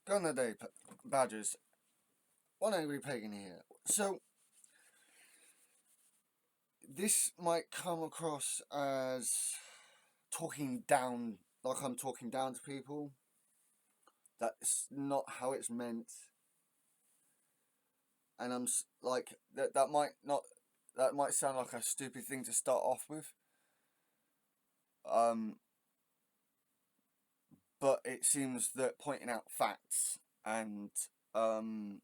Gun the day, Badgers. One angry pagan here. So, this might come across as talking down, like I'm talking down to people. That's not how it's meant. And I'm like, that might not, that might sound like a stupid thing to start off with. But it seems that pointing out facts and trying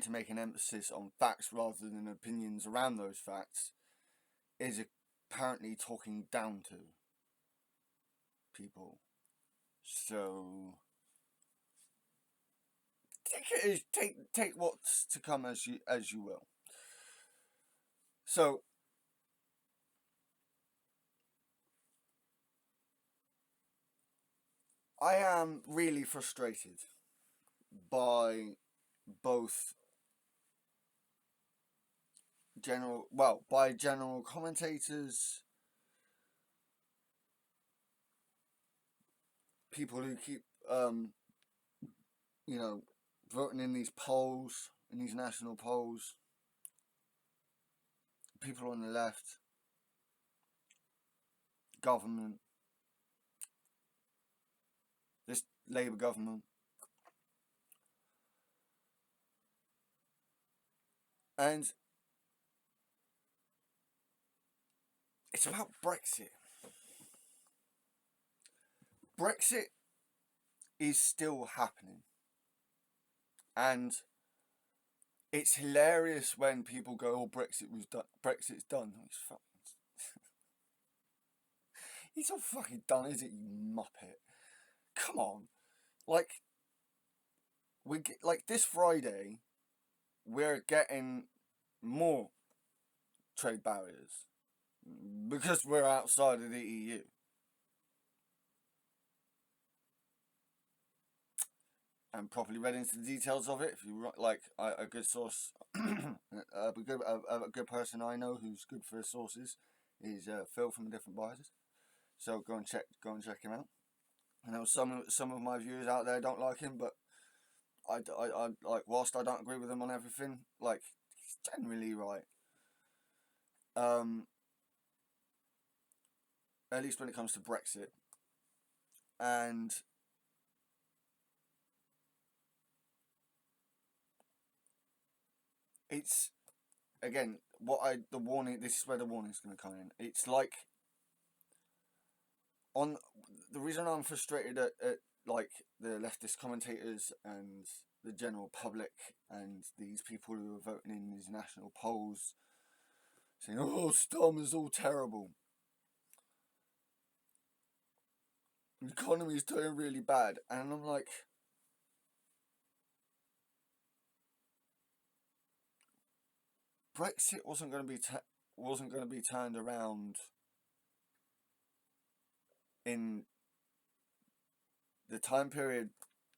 to make an emphasis on facts rather than opinions around those facts is apparently talking down to people. So take what's to come as you will. So I am really frustrated by both general commentators, people who keep voting in these polls, in these national polls, people on the left, government, this Labour government, and it's about Brexit. Brexit is still happening, and it's hilarious when people go, "Oh, Brexit's done." He's not fucking done, is it, you muppet? Come on, like like this Friday, we're getting more trade barriers because we're outside of the EU. And properly read into the details of it. If you like a good source, a good person I know who's good for his sources is Phil from Different Biases. So go and check him out. I know some of my viewers out there don't like him, but I like, whilst I don't agree with him on everything, like, he's generally right. At least when it comes to Brexit. And it's, again, this is where the warning's going to come in. It's like, on the reason I'm frustrated at like the leftist commentators and the general public and these people who are voting in these national polls saying, "Oh, Starmer's all terrible. The economy's doing really bad," and I'm like, Brexit wasn't going to be turned around in the time period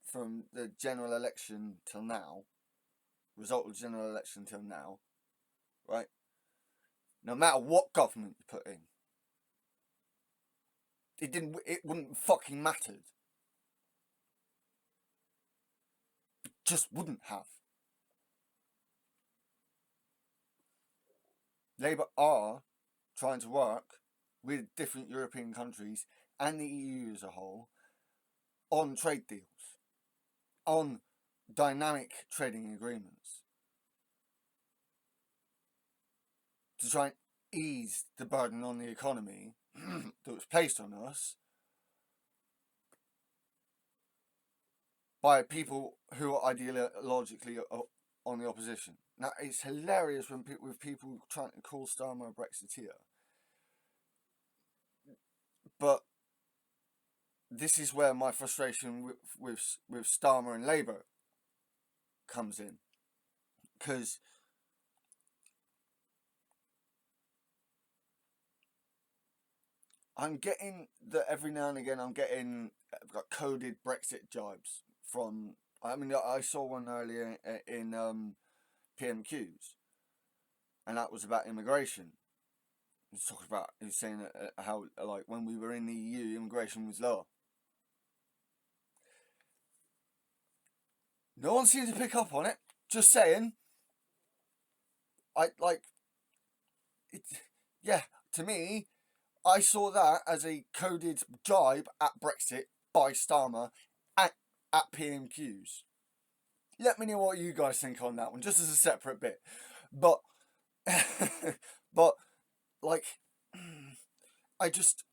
from the general election till now, result of the general election till now, right? No matter what government you put in, it wouldn't fucking mattered. It just wouldn't have. Labour are trying to work with different European countries and the EU as a whole on trade deals, on dynamic trading agreements, to try and ease the burden on the economy that was placed on us by people who are ideologically on the opposition. Now, it's hilarious when with people trying to call Starmer a Brexiteer, but this is where my frustration with Starmer and Labour comes in, because I'm getting that every now and again. I'm getting coded Brexit jibes from. I mean, I saw one earlier in PMQs, and that was about immigration. He was saying how, like, when we were in the EU, immigration was lower. No one seemed to pick up on it. Just saying. I like it. Yeah, to me, I saw that as a coded jibe at Brexit by Starmer at PMQs. Let me know what you guys think on that one, just as a separate bit. But, but like, I just,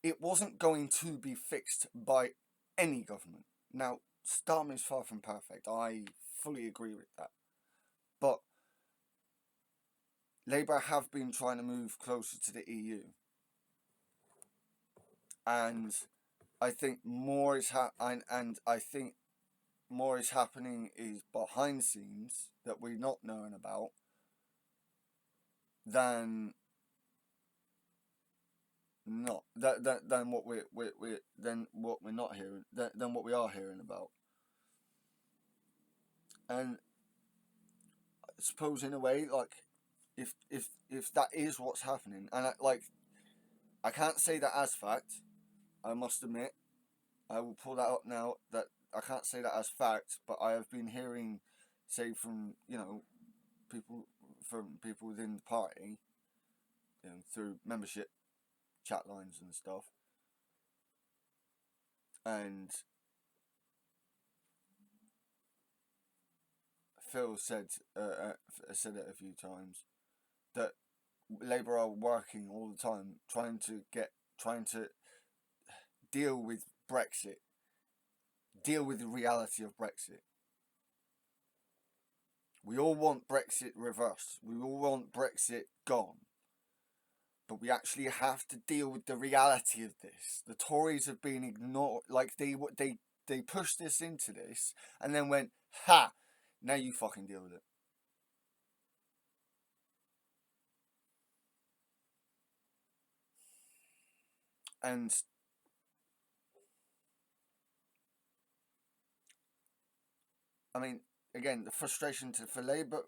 it wasn't going to be fixed by any government. Now, Starmer is far from perfect. I fully agree with that. But Labour have been trying to move closer to the EU. And I think more is and I think more is happening is behind scenes that we're not knowing about than not than what we're not hearing than what we are hearing about. And I suppose in a way, like, if that is what's happening, and I can't say that as fact, I must admit, I will pull that up now, that I can't say that as fact, but I have been hearing, say, from people within the party, through membership chat lines and stuff, and Phil said it a few times, that Labour are working all the time trying to deal with Brexit, deal with the reality of Brexit. We all want Brexit reversed. We all want Brexit gone. But we actually have to deal with the reality of this. The Tories have been ignored. Like, they pushed this into this and then went, ha, now you fucking deal with it. And I mean, again, the frustration for Labour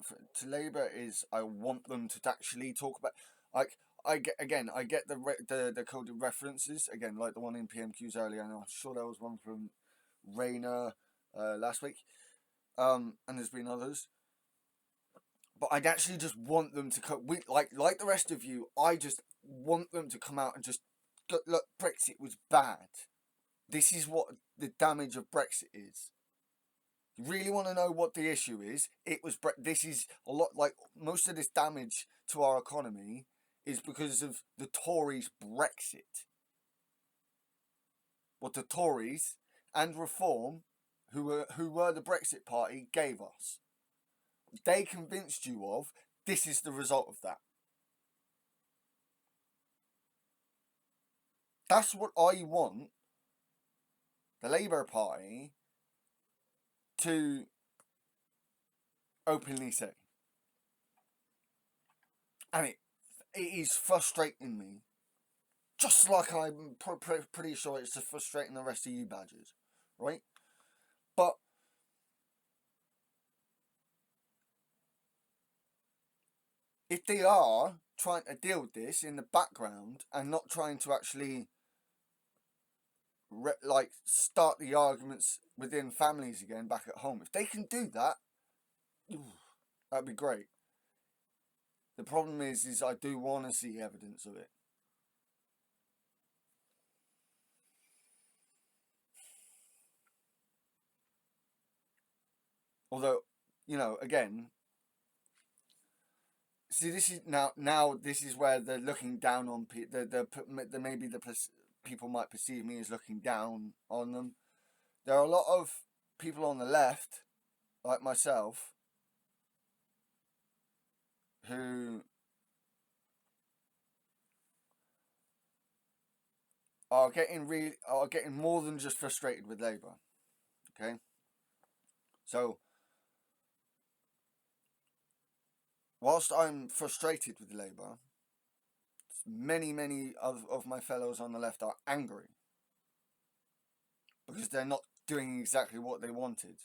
is, I want them to actually talk about, like, I get the coded references again, like the one in PMQs earlier, and I'm sure there was one from Rayner last week, and there's been others. But I'd actually just want them to come. Like the rest of you, I just want them to come out and just look. Brexit was bad. This is what the damage of Brexit is. You really want to know what the issue is? It was this is a lot, like most of this damage to our economy is because of the Tories' Brexit. What the Tories and Reform, who were the Brexit party, gave us. They convinced you of. This is the result of that. That's what I want the Labour Party to openly say. And it is frustrating me. Just like I'm pretty sure it's frustrating the rest of you badgers. Right? But if they are trying to deal with this in the background and not trying to actually start the arguments within families again back at home, if they can do that, that'd be great. The problem is I do want to see evidence of it. Although, again, see, this is now this is where they're looking down on people. Maybe the people might perceive me as looking down on them. There are a lot of people on the left, like myself, who are getting more than just frustrated with Labour. Okay, so whilst I'm frustrated with Labour, many of my fellows on the left are angry because they're not doing exactly what they wanted.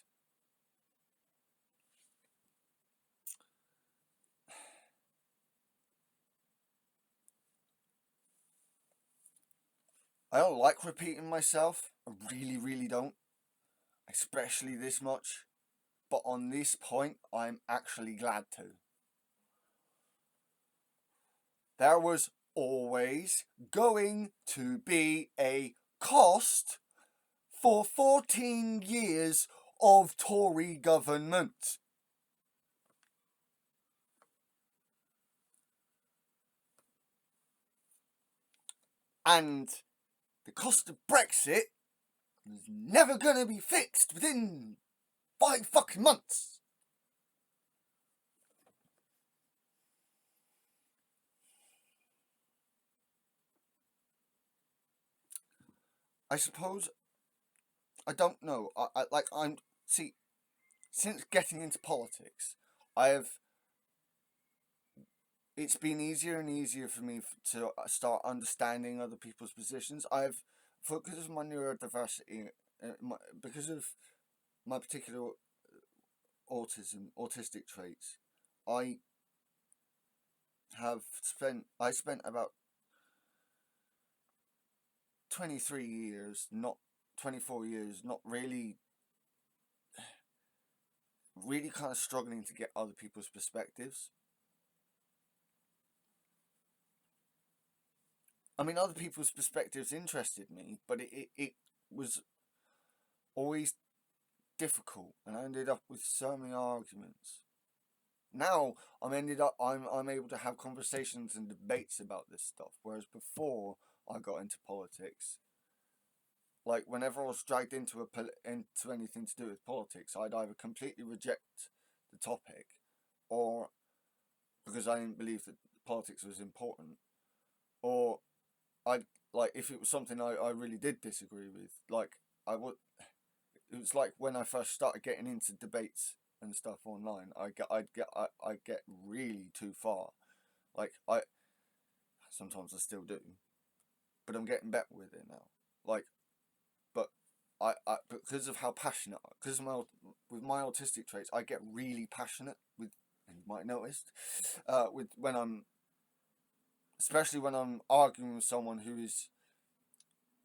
I don't like repeating myself, I really, really don't. Especially this much. But on this point, I'm actually glad to. There was always going to be a cost for 14 years of Tory government. And the cost of Brexit was never going to be fixed within 5 fucking months. I suppose, I don't know. See, since getting into politics, it's been easier and easier for me to start understanding other people's positions. Because of my neurodiversity, because of my particular autistic traits, I spent about 23 years, not 24 years, not really kind of struggling to get other people's perspectives. I mean, other people's perspectives interested me, but it was always difficult, and I ended up with so many arguments. Now I'm able to have conversations and debates about this stuff, whereas before I got into politics, like whenever I was dragged into anything to do with politics, I'd either completely reject the topic, or because I didn't believe that politics was important, or I'd like if it was something I really did disagree with, like I would. It was like when I first started getting into debates and stuff online. I get really too far. Like I sometimes I still do, but I'm getting better with it now. Like, but because of how passionate, because with my autistic traits, I get really passionate with, and you might notice, with when I'm, especially when I'm arguing with someone who is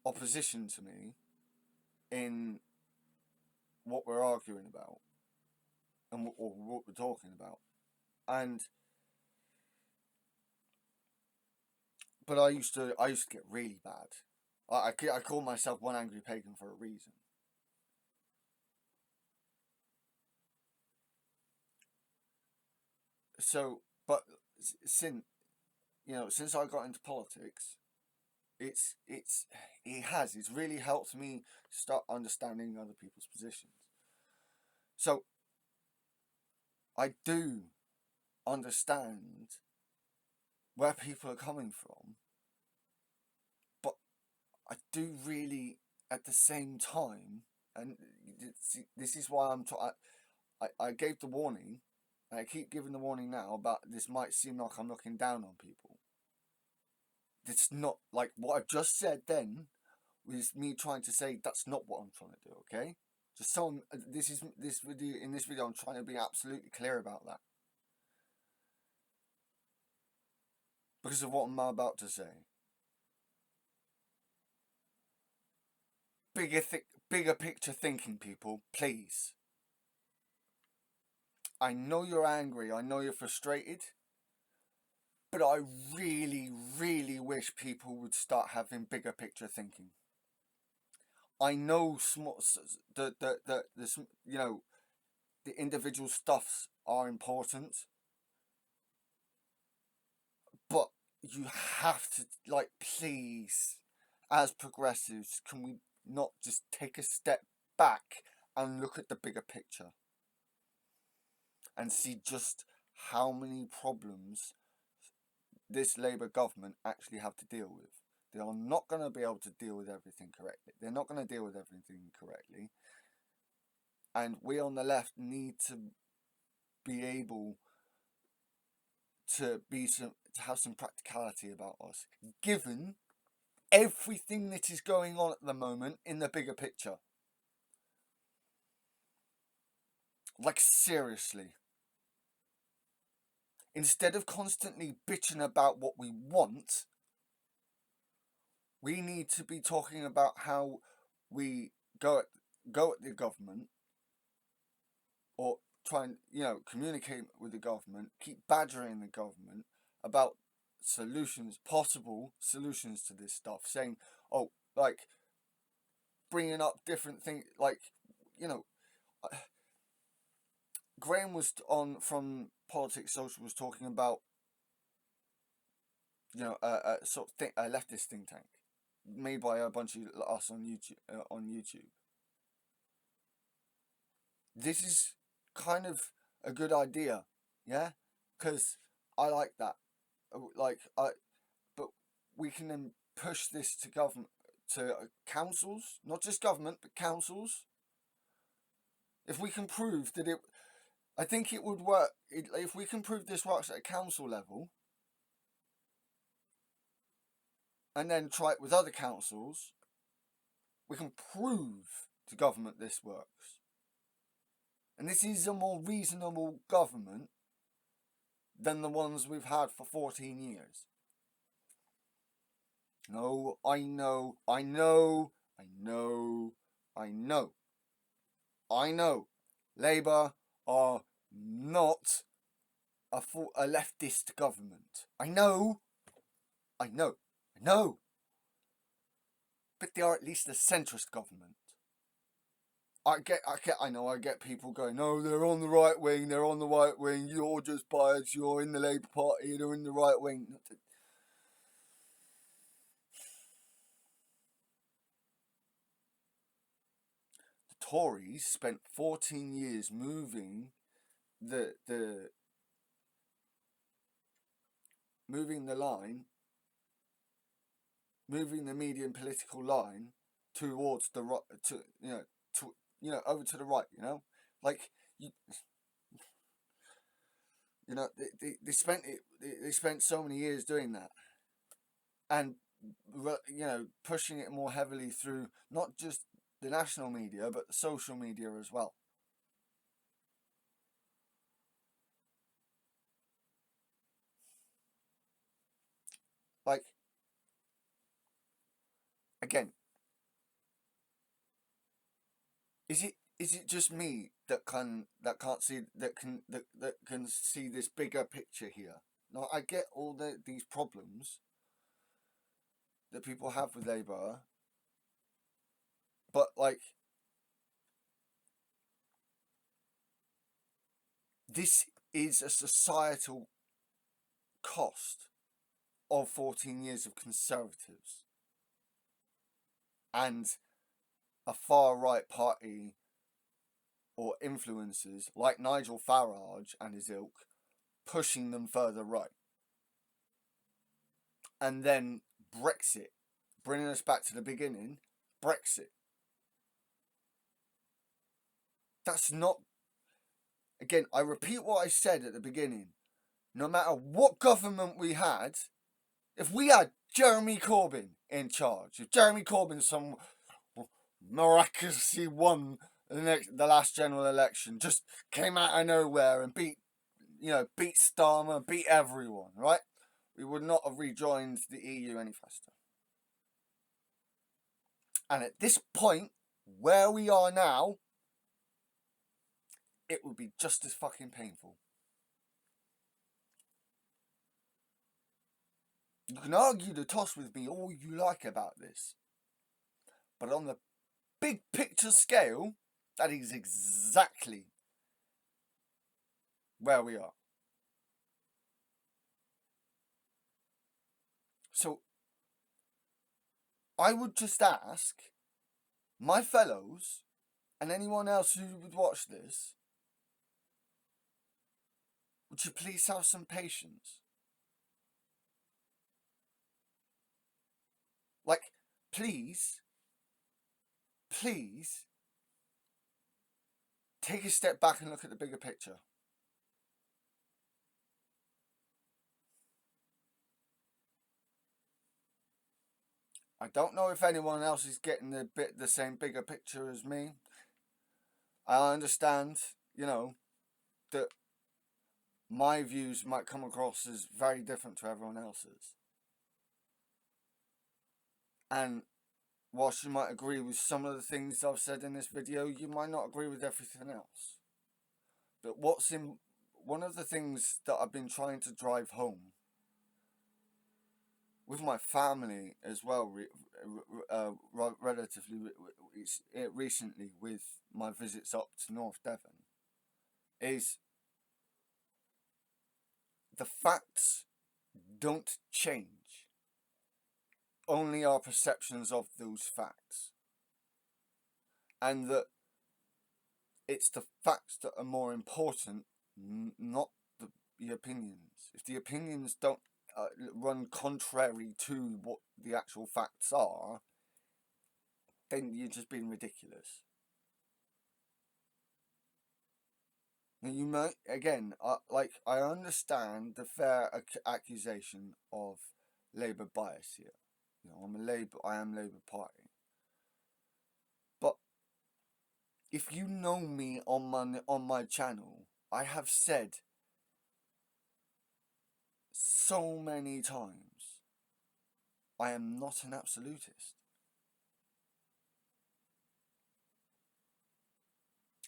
opposition to me in what we're arguing about and or what we're talking about. And but I used to get really bad. I call myself one angry pagan for a reason. So, but since I got into politics, it's really helped me start understanding other people's positions. So I do understand where people are coming from, but I do really at the same time, and this is why I gave the warning, and I keep giving the warning now about this might seem like I'm looking down on people. It's not like what I've just said then was me trying to say that's not what I'm trying to do, okay? Just so this video I'm trying to be absolutely clear about that. Because of what I'm about to say. Bigger picture thinking, people, please. I know you're angry, I know you're frustrated, but I really, really wish people would start having bigger picture thinking. I know the individual stuffs are important, but you have to, like, please, as progressives, can we not just take a step back and look at the bigger picture and see just how many problems this Labour government actually have to deal with? They are not going to be able to deal with everything correctly. They're not going to deal with everything correctly. And we on the left need to be able to have some practicality about us, given everything that is going on at the moment in the bigger picture. Like, seriously. Instead of constantly bitching about what we want, we need to be talking about how we go at the government, or try and, communicate with the government, keep badgering the government about possible solutions to this stuff, saying, oh, like, bringing up different things, like, Graham was on from Politics Social was talking about, a sort of a leftist think tank made by a bunch of us on YouTube. This is kind of a good idea, yeah, because I like that. But we can then push this to government, to councils, not just government, but councils. If we can prove that I think it would work. If we can prove this works at a council level, and then try it with other councils, we can prove to government this works. And this is a more reasonable government than the ones we've had for 14 years. No, I know. Labour are not a leftist government. I know. But they are at least a centrist government. I get people going, no, they're on the right wing, you're just biased, you're in the Labour Party, they're in the right wing. The Tories spent 14 years moving the median political line towards the right, over to the right, like they spent so many years doing that, and pushing it more heavily through not just the national media but the social media as well. Like, again, is it just me that can see this bigger picture here? Now, I get all these problems that people have with Labour, but like, this is a societal cost of 14 years of Conservatives and a far right party or influencers like Nigel Farage and his ilk pushing them further right. And then Brexit, bringing us back to the beginning, Brexit. That's not, again, I repeat what I said at the beginning. No matter what government we had, if we had Jeremy Corbyn in charge, if Jeremy Corbyn miraculously won the last general election, just came out of nowhere and beat Starmer, beat everyone, right? We would not have rejoined the EU any faster. And at this point, where we are now, it would be just as fucking painful. You can argue the toss with me all you like about this, but on the big picture scale, that is exactly where we are. So, I would just ask my fellows and anyone else who would watch this, would you please have some patience? Like, please take a step back and look at the bigger picture. I don't know if anyone else is getting the same bigger picture as me. I understand, that my views might come across as very different to everyone else's. And whilst you might agree with some of the things I've said in this video, you might not agree with everything else. But one of the things that I've been trying to drive home with my family as well, relatively recently with my visits up to North Devon, is the facts don't change. Only our perceptions of those facts. And that it's the facts that are more important, not the opinions. If the opinions don't run contrary to what the actual facts are, then you're just being ridiculous. And you might, again, I understand the fair accusation of Labour bias here. You know, I am Labour Party. But if you know me on my channel, I have said so many times, I am not an absolutist.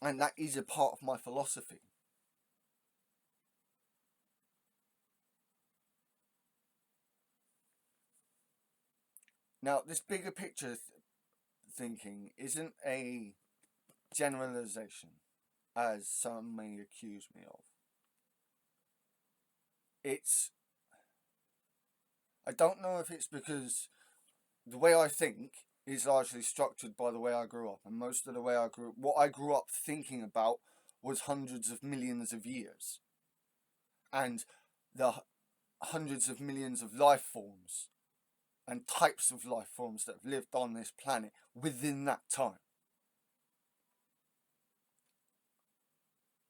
And that is a part of my philosophy. Now, this bigger picture thinking isn't a generalization, as some may accuse me of. I don't know if it's because the way I think is largely structured by the way I grew up, and most of what I grew up thinking about was hundreds of millions of years, and the hundreds of millions of life forms and types of life forms that have lived on this planet within that time,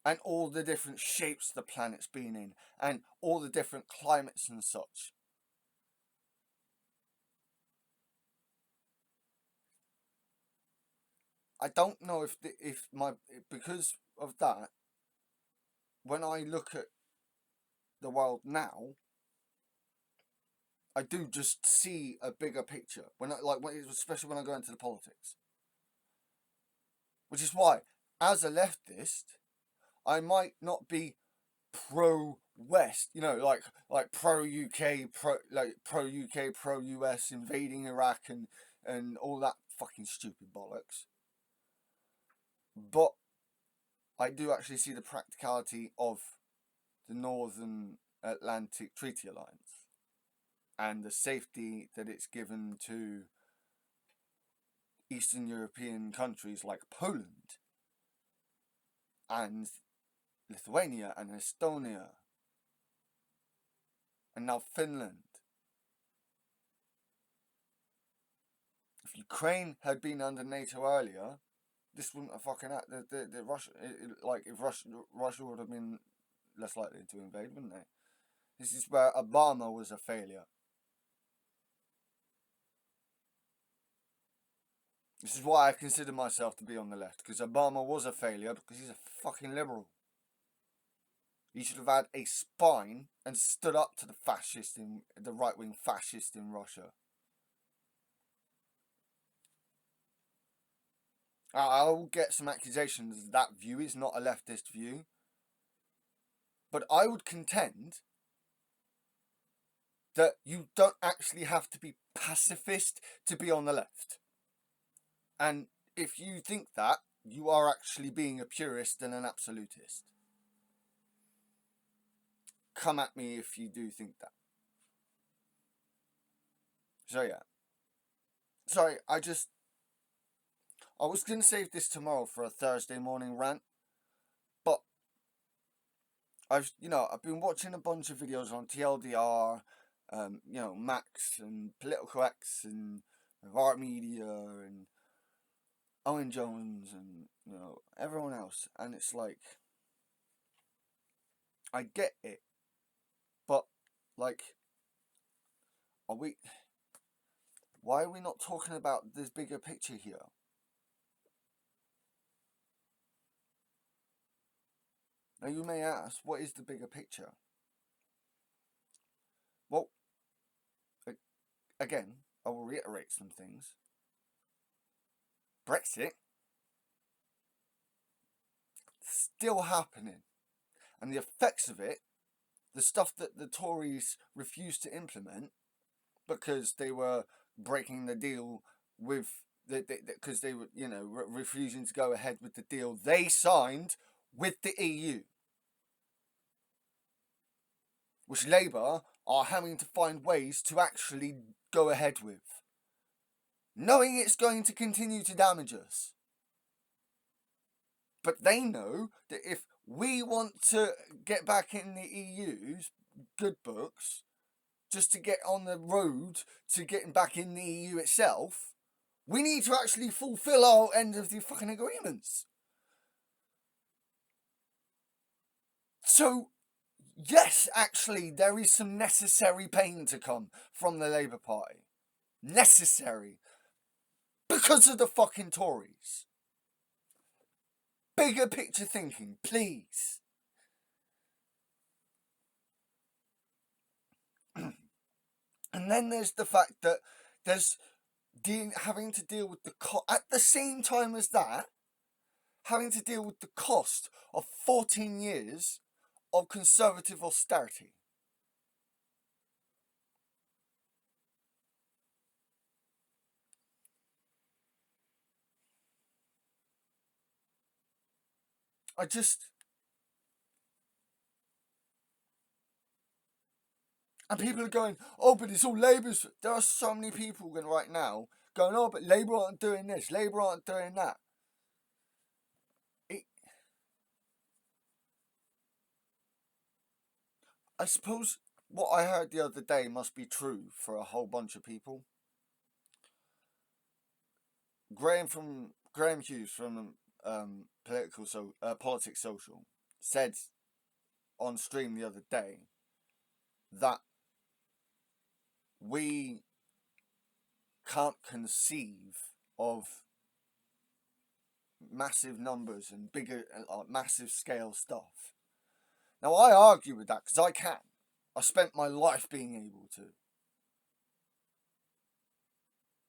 and all the different shapes the planet's been in, and all the different climates and such. I don't know because of that, when I look at the world now, I do just see a bigger picture especially when I go into the politics. Which is why, as a leftist, I might not be pro-West, like pro-UK, pro-UK, pro-US invading Iraq and all that fucking stupid bollocks. But I do actually see the practicality of the Northern Atlantic Treaty Alliance and the safety that it's given to Eastern European countries like Poland and Lithuania and Estonia and now Finland. If Ukraine had been under NATO earlier, this wouldn't have fucking happened. The Russia, if Russia would have been less likely to invade, wouldn't they? This is where Obama was a failure. This is why I consider myself to be on the left, because Obama was a failure because he's a fucking liberal. He should have had a spine and stood up to the right-wing fascist in Russia. I'll get some accusations that view is not a leftist view, but I would contend that you don't actually have to be pacifist to be on the left. And if you think that, you are actually being a purist and an absolutist. Come at me if you do think that. So yeah. Sorry, I was going to save this tomorrow for a Thursday morning rant, but I've been watching a bunch of videos on TLDR, Max and Political X and Art Media and Owen Jones and everyone else, and it's like, I get it, but why are we not talking about this bigger picture here? Now you may ask, what is the bigger picture? Well, again, I will reiterate some things. Brexit still happening, and the effects of it, the stuff that the Tories refused to implement because they were breaking the deal with because they were, refusing to go ahead with the deal they signed with the EU, which Labour are having to find ways to actually go ahead with, knowing it's going to continue to damage us. But they know that if we want to get back in the EU's good books, just to get on the road to getting back in the EU itself, we need to actually fulfill our end of the fucking agreements. So, yes, actually, there is some necessary pain to come from the Labour Party. Necessary. Because of the fucking Tories. Bigger picture thinking, please. And then there's the fact that there's having to deal with the at the same time as that, having to deal with the cost of 14 years of Conservative austerity. And people are going, oh, but it's all Labour's. There are so many people right now going, oh, but Labour aren't doing this, Labour aren't doing that. I suppose what I heard the other day must be true for a whole bunch of people. Graham Hughes from Politics Social said on stream the other day that we can't conceive of massive numbers and bigger, massive scale stuff. Now I argue with that because I can. I spent my life being able to.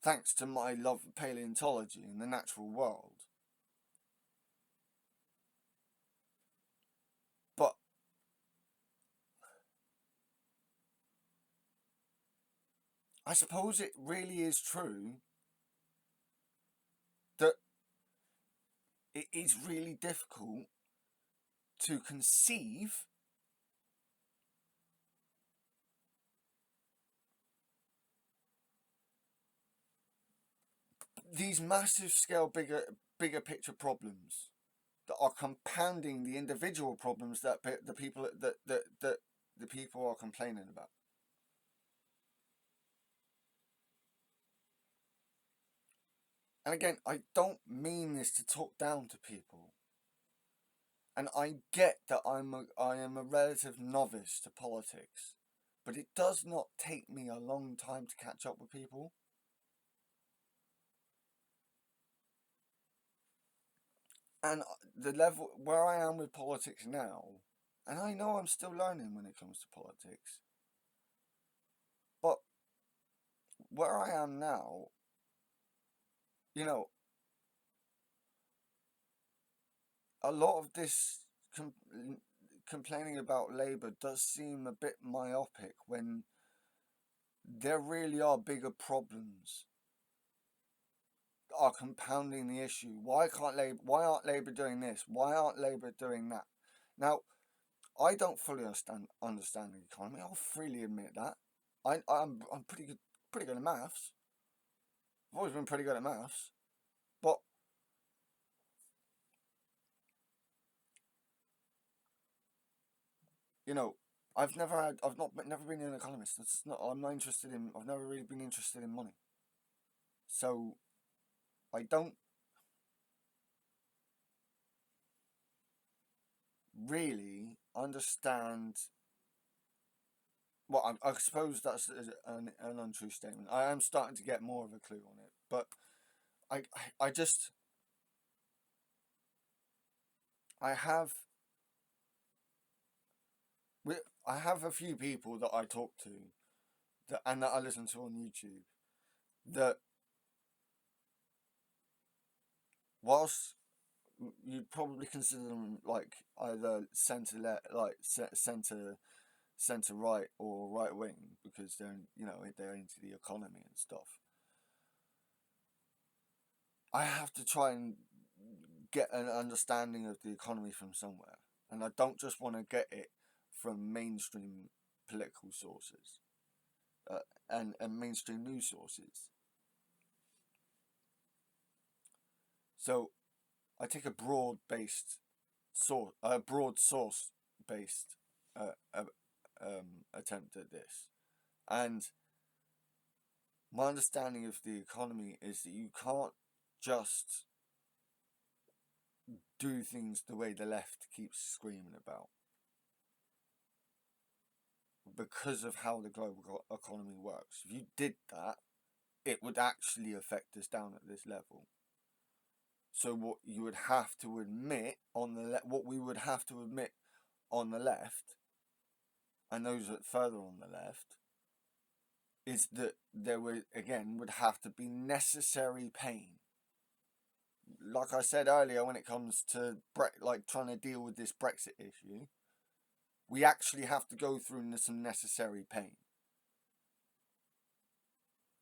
Thanks to my love of paleontology and the natural world. But I suppose it really is true that it is really difficult to conceive these massive scale, bigger picture problems that are compounding the individual problems that the people are complaining about. And again, I don't mean this to talk down to people. And I get that I am a relative novice to politics, but it does not take me a long time to catch up with people. And the level where I am with politics now, and I know I'm still learning when it comes to politics, but where I am now, a lot of this complaining about Labour does seem a bit myopic when there really are bigger problems that are compounding the issue. Why aren't Labour doing this? Why aren't Labour doing that? Now, I don't fully understand the economy. I'll freely admit that. I'm pretty good at maths. I've always been pretty good at maths, but I've never been an economist. I'm not interested in. I've never really been interested in money, so I don't really understand. Well, I suppose that's an untrue statement. I am starting to get more of a clue on it, but I just I have I have a few people that I talk to and that I listen to on YouTube that whilst you'd probably consider them like either centre left, like centre right or right wing, because they're into the economy and stuff. I have to try and get an understanding of the economy from somewhere, and I don't just want to get it from mainstream political sources and mainstream news sources. So I take a broad source based attempt at this, and my understanding of the economy is that you can't just do things the way the left keeps screaming about, because of how the global economy works. If you did that, it would actually affect us down at this level. So what you would have to admit what we would have to admit on the left, and those that further on the left, is that there would have to be necessary pain. Like I said earlier, when it comes to trying to deal with this Brexit issue, we actually have to go through some necessary pain.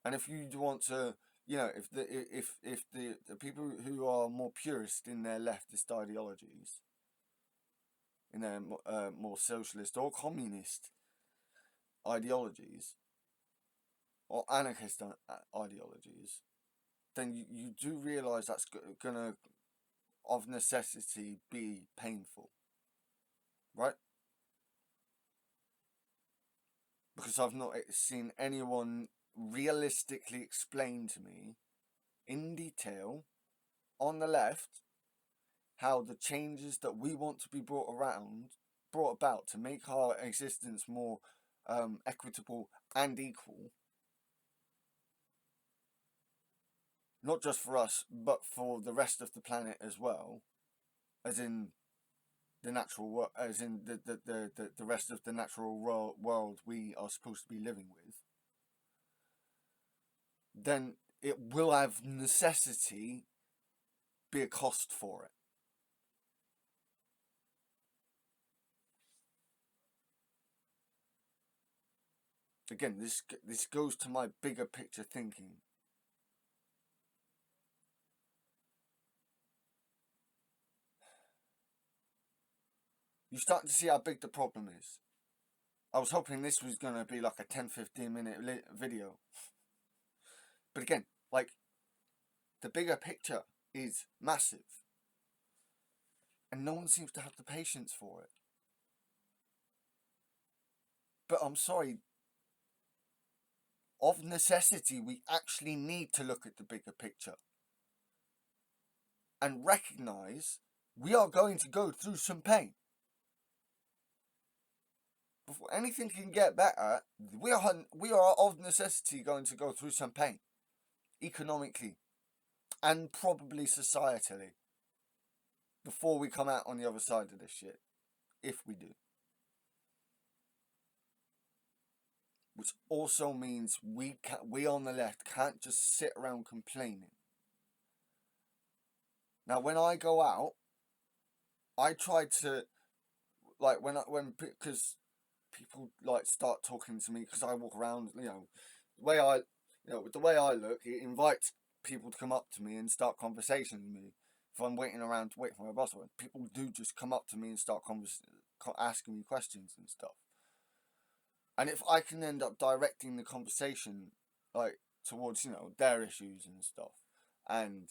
And if you want to, if the people who are more purist in their leftist ideologies, in their more socialist or communist ideologies, or anarchist ideologies, then you do realise that's going to, of necessity, be painful. Right? Because I've not seen anyone realistically explain to me in detail on the left how the changes that we want to be brought about to make our existence more equitable and equal, not just for us but for the rest of the planet as well, as in the natural world, as in the rest of the natural world we are supposed to be living with, then it will have necessity be a cost for it. Again, this goes to my bigger picture thinking. You start to see how big the problem is. I was hoping this was going to be like a 10-15 minute video. But again, the bigger picture is massive. And no one seems to have the patience for it. But I'm sorry, of necessity, we actually need to look at the bigger picture and recognise we are going to go through some pain. Before anything can get better, we are of necessity going to go through some pain, economically and probably societally, before we come out on the other side of this shit, if we do. Which also means we on the left can't just sit around complaining. Now, when I go out, I try to, because people start talking to me, because I walk around, the way I look, it invites people to come up to me and start conversations with me. If I'm waiting around to wait for my bus, people do just come up to me and start asking me questions and stuff. And if I can end up directing the conversation towards their issues and stuff, and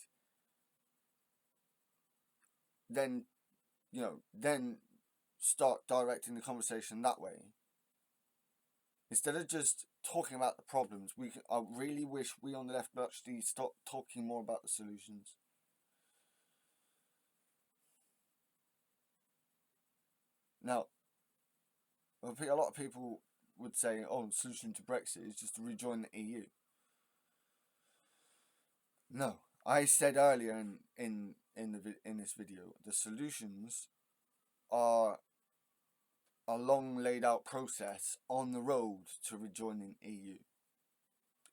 then start directing the conversation that way, instead of just talking about the problems, I really wish we on the left would actually stop talking more about the solutions. Now, a lot of people would say, "Oh, the solution to Brexit is just to rejoin the EU." No, I said earlier in this video, the solutions are a long laid out process on the road to rejoining EU.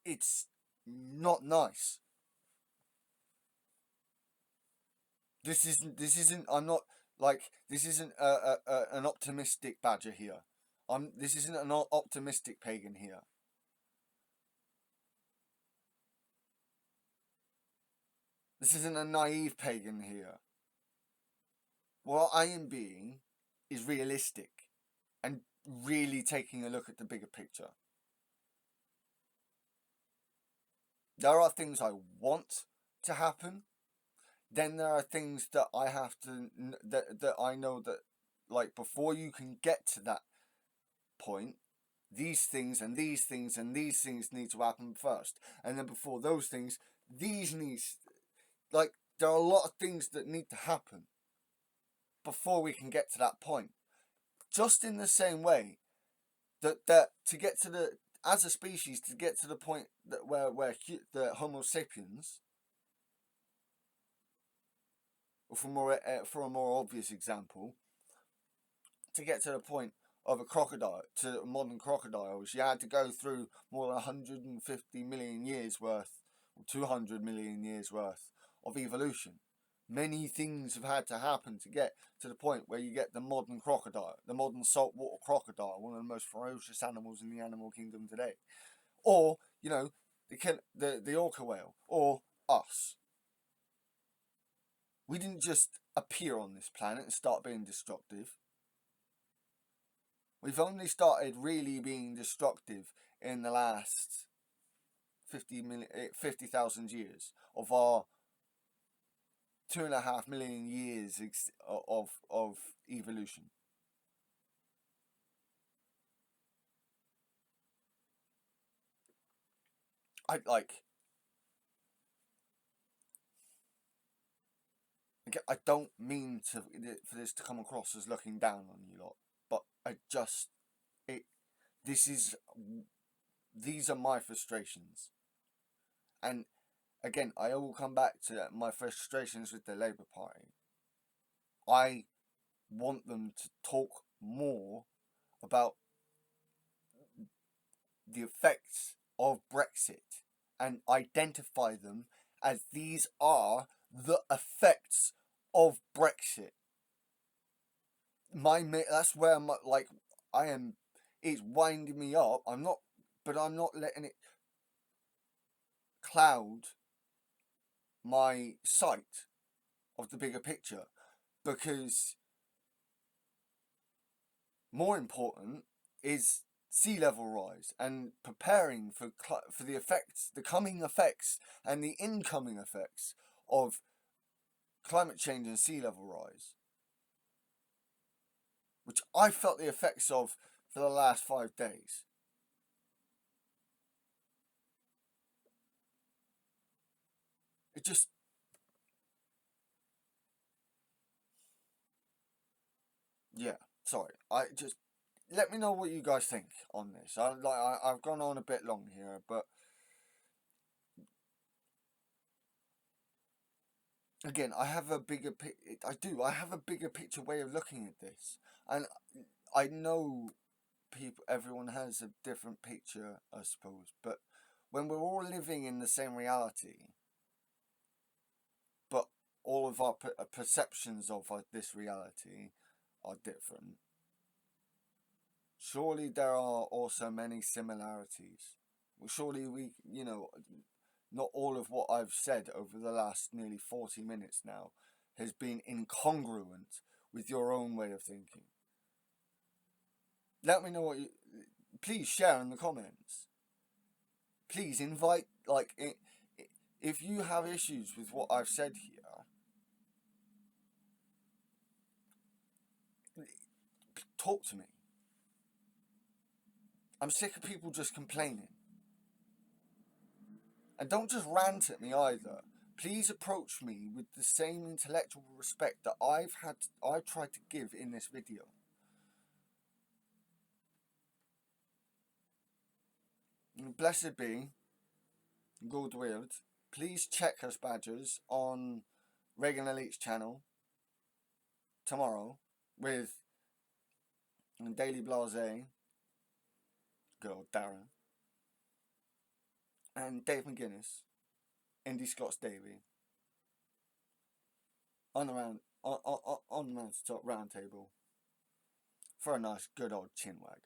It's not nice. This isn't. I'm not like this isn't an optimistic badger here. This isn't an optimistic pagan here. This isn't a naive pagan here. What I am being is realistic and really taking a look at the bigger picture. There are things I want to happen. Then there are things that I have to that I know that, like, before you can get to that point, these things and these things and these things need to happen first, and then before those things, these needs, like, there are a lot of things that need to happen before we can get to that point. Just in the same way that to get to the, as a species, to get to the point that where the Homo sapiens, or for a more obvious example, to get to the point of a crocodile, to modern crocodiles, you had to go through more than 150 million years worth, or 200 million years worth of evolution. Many things have had to happen to get to the point where you get the modern crocodile, the modern saltwater crocodile, one of the most ferocious animals in the animal kingdom today. Or, you know, the orca whale, or us. We didn't just appear on this planet and start being destructive. We've only started really being destructive in the last 50,000 years of our 2.5 million years of evolution. I don't mean for this to come across as looking down on you lot, but these are my frustrations, and again, I will come back to my frustrations with the Labour Party. I want them to talk more about the effects of Brexit and identify them as these are the effects of Brexit. That's where I am. It's winding me up. I'm not letting it cloud my sight of the bigger picture, because more important is sea level rise and preparing for the effects, the coming effects and the incoming effects of climate change and sea level rise, which I felt the effects of for the last 5 days. It just, yeah, sorry. Let me know what you guys think on this. I've gone on a bit long here, but again, I have a bigger picture way of looking at this, and I know everyone has a different picture, I suppose, but when we're all living in the same reality, but all of our perceptions of this reality are different, surely there are also many similarities. Well, surely not all of what I've said over the last nearly 40 minutes now has been incongruent with your own way of thinking. Let me know please share in the comments. Please invite, if you have issues with what I've said here, talk to me. I'm sick of people just complaining. And don't just rant at me either. Please approach me with the same intellectual respect that I've tried to give in this video. And blessed be good Weird. Please check us badgers on Reagan Elite's channel tomorrow with Daily Blase, girl Darren, and Dave McGuinness, Indy Scots Davy. on the mountaintop round table for a nice good old chin wag.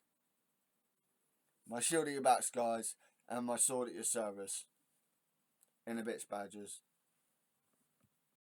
My shield at your backs, guys, and my sword at your service. In a bit, Badgers.